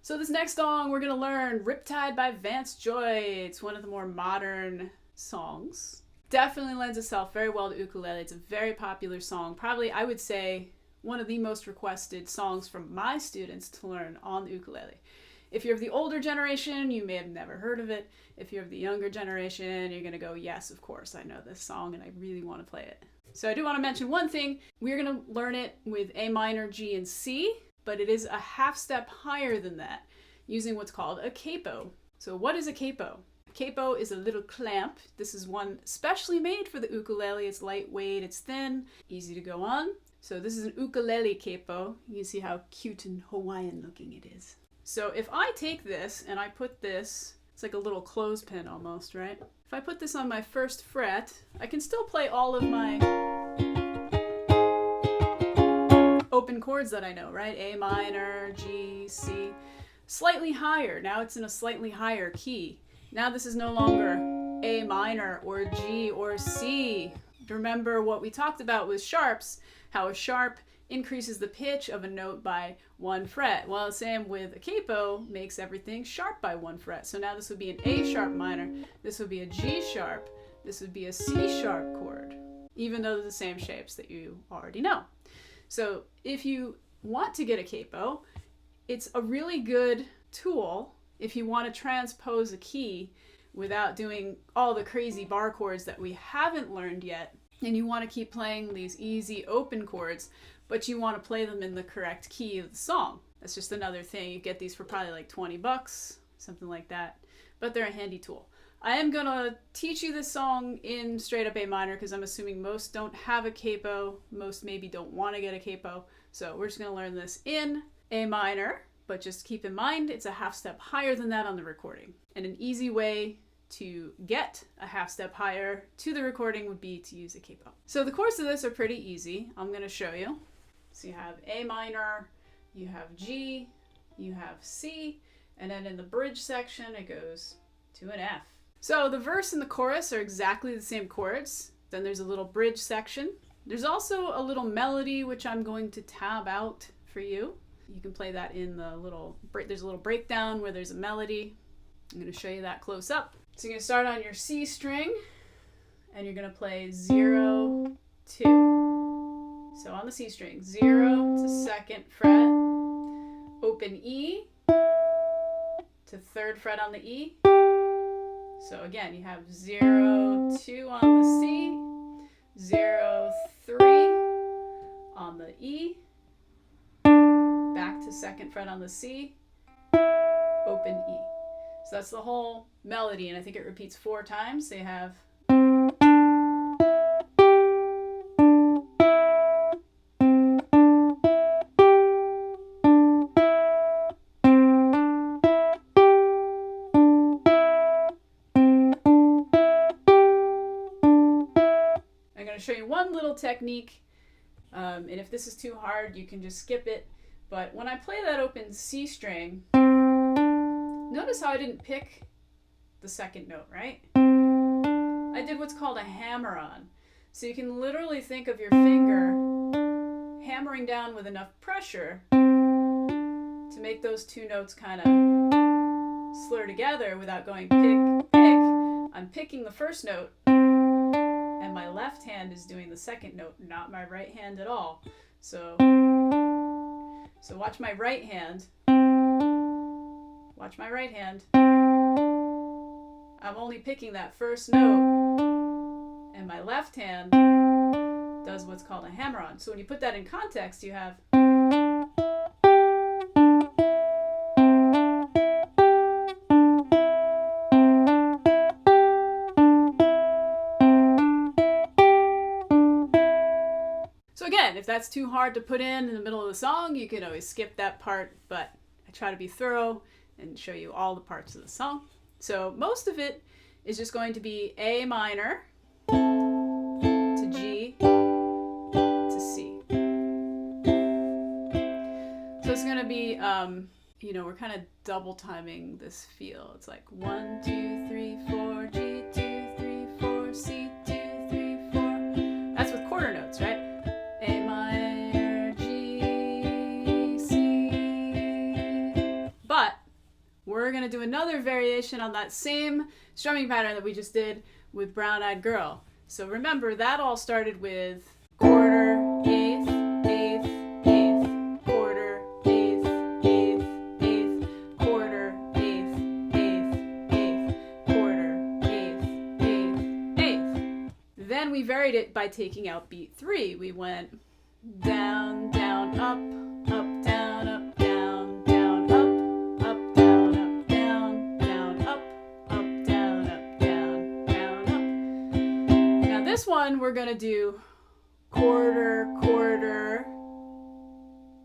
So this next song we're going to learn Riptide by Vance Joy. It's one of the more modern songs. Definitely lends itself very well to ukulele. It's a very popular song. Probably, I would say, one of the most requested songs from my students to learn on the ukulele. If you're of the older generation, you may have never heard of it. If you're of the younger generation, you're going to go, yes, of course, I know this song and I really want to play it. So I do want to mention one thing. We're going to learn it with A minor, G, and C, but it is a half step higher than that, using what's called a capo. So what is a capo? A capo is a little clamp. This is one specially made for the ukulele. It's lightweight, it's thin, easy to go on. So this is an ukulele capo. You can see how cute and Hawaiian looking it is. So if I take this and I put this, it's like a little clothespin almost, right? If I put this on my first fret, I can still play all of my open chords that I know, right? A minor, G, C, slightly higher. Now it's in a slightly higher key. Now this is no longer A minor or G or C. Remember what we talked about with sharps, how a sharp increases the pitch of a note by 1 fret. Well, same with a capo, makes everything sharp by 1 fret. So now this would be an A sharp minor, this would be a G sharp, this would be a C sharp chord, even though they're the same shapes that you already know. So if you want to get a capo, it's a really good tool if you want to transpose a key without doing all the crazy bar chords that we haven't learned yet, and you want to keep playing these easy open chords, but you want to play them in the correct key of the song. That's just another thing. You get these for probably like 20 bucks, something like that, but they're a handy tool. I am gonna teach you this song in straight up A minor because I'm assuming most don't have a capo, most maybe don't want to get a capo, so we're just gonna learn this in A minor, but just keep in mind it's a half step higher than that on the recording. And an easy way to get a half step higher to the recording would be to use a capo. So the chords of this are pretty easy. I'm gonna show you. So you have A minor, you have G, you have C, and then in the bridge section it goes to an F. So the verse and the chorus are exactly the same chords. Then there's a little bridge section. There's also a little melody which I'm going to tab out for you. You can play that in the little, there's a little breakdown where there's a melody. I'm going to show you that close up. So you're going to start on your C string and you're going to play 0, 2. So on the C string, 0 to 2nd fret, open E to 3rd fret on the E. So again, you have 0, 2 on the C, 0, 3 on the E, back to 2nd fret on the C, open E. So that's the whole melody, and I think it repeats 4 times. So you have show you one little technique, and if this is too hard you can just skip it, but when I play that open C string, notice how I didn't pick the 2nd note, right? I did what's called a hammer-on. So you can literally think of your finger hammering down with enough pressure to make those 2 notes kind of slur together without going pick, pick. I'm picking the 1st note, and my left hand is doing the 2nd note, not my right hand at all. So watch my right hand. Watch my right hand. I'm only picking that 1st note, and my left hand does what's called a hammer-on. So when you put that in context, you have if that's too hard to put in the middle of the song, you can always skip that part, but I try to be thorough and show you all the parts of the song. So most of it is just going to be A minor to G to C. So it's going to be, we're kind of double timing this feel. It's like 1, 2, 3, 4, G, 2, 3, 4, C, 2, 3, 4. That's with quarter notes, right? But to do another variation on that same strumming pattern that we just did with Brown Eyed Girl. So remember, that all started with quarter, eighth, eighth, eighth, quarter, eighth, eighth, eighth, quarter, eighth, eighth, eighth, quarter, eighth, eighth, eighth. Then we varied it by taking out beat 3. We went down, down, up, up, down, up, down, down, up, up, down, up, down, down, up, up, down, up, down, down, up. Now this one we're gonna do quarter, quarter,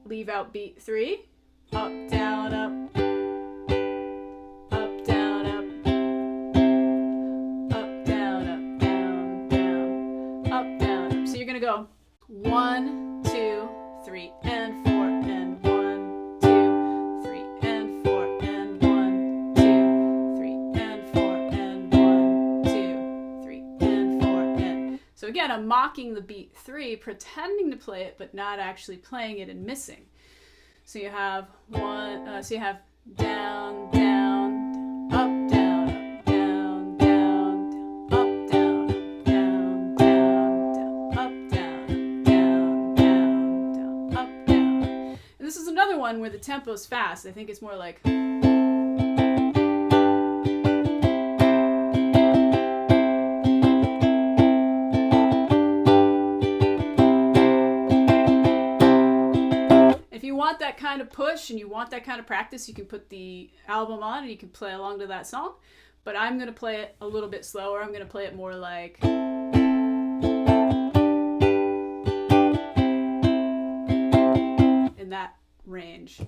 leave out beat 3, up, down, up, up, down, up, up, down, up, down, down, up, down, up. So you're gonna go 1, 2, 3, and 4, and 1, 2, 3, and 4, and 1, 2, 3, and 4, and 1, 2, 3, and 4, and. So again, I'm mocking the beat 3, pretending to play it, but not actually playing it and missing. So you have down, down, up, down, up, down, down, up, down, down, down, up, down, down, down, down, up, down. And this is another one where the tempo's fast. I think it's more like. If you want that kind of push and you want that kind of practice, you can put the album on and you can play along to that song. But I'm going to play it a little bit slower. I'm going to play it more like. In that range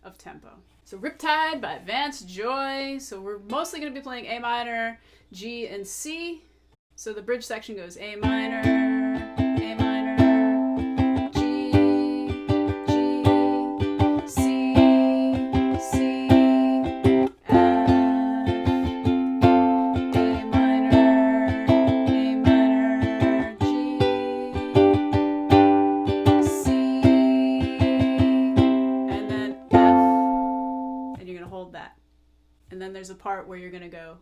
of tempo. So Riptide by Vance Joy. So we're mostly going to be playing A minor, G, and C. So the bridge section goes A minor, A minor, G, G, C, C, F, A minor, G, C, and then F, and you're going to hold that. And then there's a part where you're going to go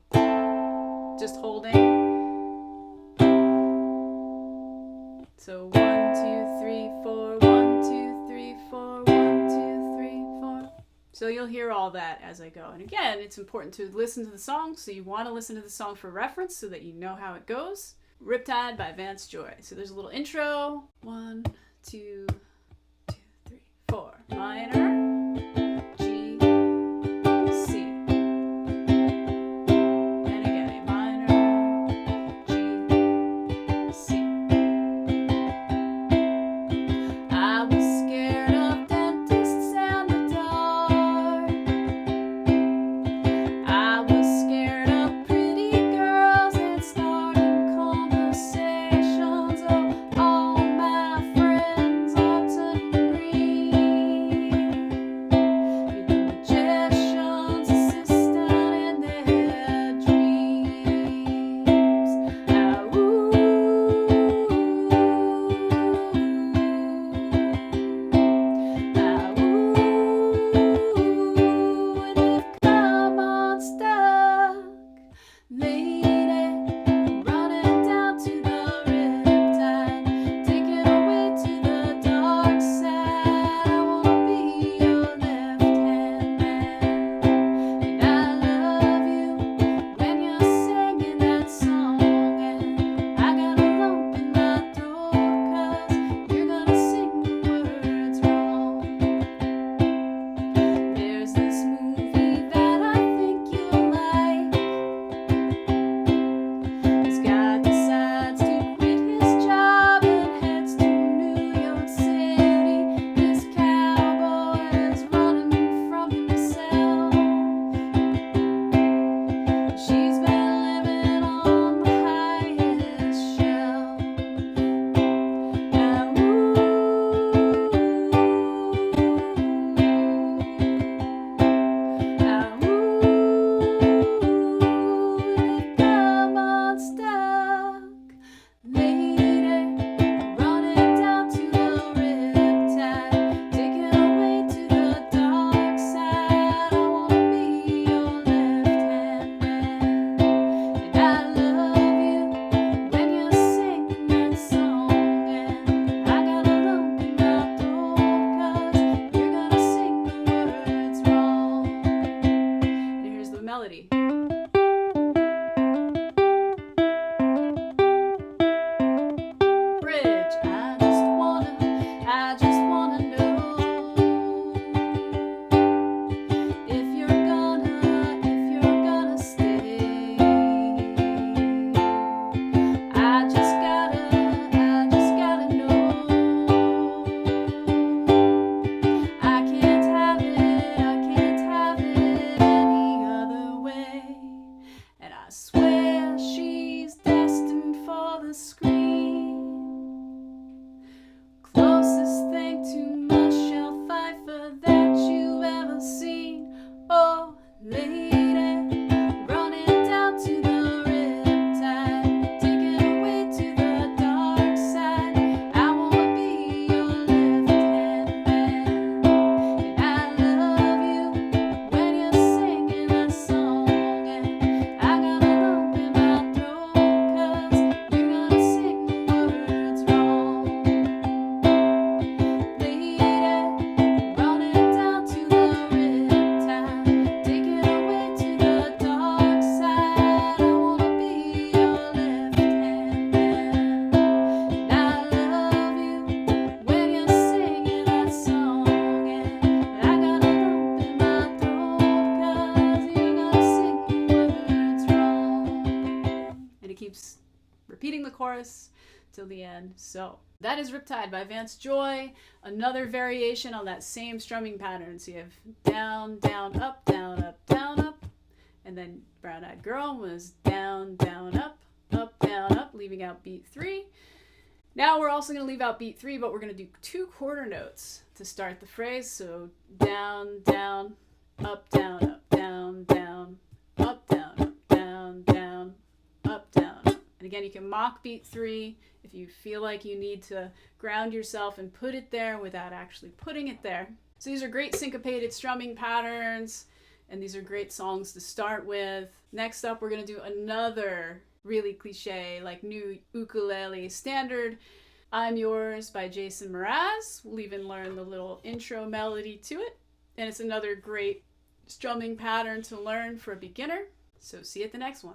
just holding. So 1, 2, 3, 4, 1, 2, 3, 4, 1, 2, 3, 4. So you'll hear all that as I go. And again, it's important to listen to the song. So you want to listen to the song for reference so that you know how it goes. Riptide by Vance Joy. So there's a little intro. 1, 2, 3, 4. Minor, G, C. And again, A minor, G, C. I was scared of dentists and the dark. I was scared of pretty girls and starting conversations. Oh, all my friends are turning green. till the end. So that is Riptide by Vance Joy. Another variation on that same strumming pattern. So you have down, down, up, down, up, down, up. And then Brown Eyed Girl was down, down, up, down, up, leaving out beat 3. Now we're also going to leave out beat 3, but we're going to do 2 quarter notes to start the phrase. So down, down, up, down, up, down, down, up, down, up, down, down, up, down. And again, you can mock beat 3 if you feel like you need to ground yourself and put it there without actually putting it there. So these are great syncopated strumming patterns, and these are great songs to start with. Next up, we're going to do another really cliche, like new ukulele standard, I'm Yours by Jason Mraz. We'll even learn the little intro melody to it. And it's another great strumming pattern to learn for a beginner. So see you at the next one.